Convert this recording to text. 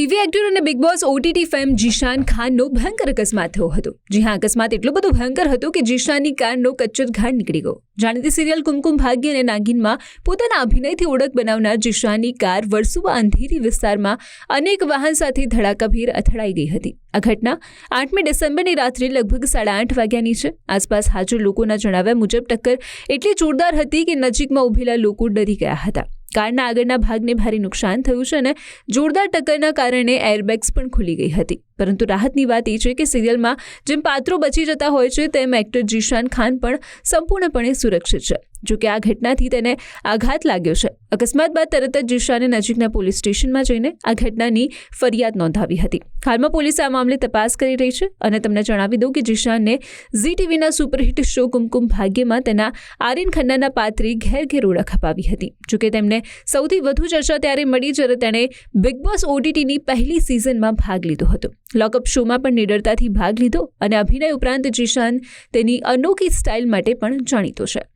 TV actor અને Bigg Boss OTT fame Zeeshan ખાનનો ભયંકર અકસ્માત થયો હતો. જી હા, અકસ્માત એટલો બધો ભયંકર હતો કે જીશાનની કારનો કચ્ચર ઘાટ નીકળી ગયો. જાણીતી સિરિયલ કુમકુમ ભાગ્ય અને નાગિનમાં પોતાના અભિનયથી ઓળખ બનાવનાર જીશાનની કાર વર્સુવા અંધેરી વિસ્તારમાં અનેક વાહન સાથે ધડાકાભેર અથડાઈ ગઈ હતી. આ ઘટના 8મી ડિસેમ્બરની રાત્રે લગભગ 8:30 વાગ્યાની છે. આસપાસ હાજર લોકોના જણાવ્યા મુજબ ટક્કર એટલી જોરદાર હતી કે નજીકમાં ઊભેલા લોકો ડરી ગયા હતા. કારના આગળના ભાગને ભારે નુકસાન થયું છે અને જોરદાર ટક્કરના કારણે એરબેગ્સ પણ ખુલી ગઈ હતી. પરંતુ રાહતની વાત એ છે કે સિરિયલમાં જેમ પાત્રો બચી જતા હોય છે તેમ એક્ટર જીશાન ખાન પણ સંપૂર્ણપણે સુરક્ષિત છે. જોકે આ ઘટનાથી તેને આઘાત લાગ્યો છે. અકસ્માત બાદ તરત જ જીશાને નજીકના પોલીસ સ્ટેશનમાં જઈને આ ઘટનાની ફરિયાદ નોંધાવી હતી. હાલમાં પોલીસ આ મામલે તપાસ કરી રહી છે અને તમને જણાવી દઉં કે જીશાનને ઝી ટીવીના સુપરહિટ શો કુમકુમ ભાગ્યમાં તેના આર્યન ખન્નાના પાત્રે ઘેર ઘેર ઓળખ અપાવી હતી. જોકે તેમને સૌથી વધુ ચર્ચા ત્યારે મળી જ્યારે તેણે બિગ બોસ ઓટીટીની પહેલી સિઝનમાં ભાગ લીધો હતો. લોકઅપ શોમાં પણ નિડરતાથી ભાગ લીધો અને અભિનય ઉપરાંત જીશાન તેની અનોખી સ્ટાઇલ માટે પણ જાણીતો છે.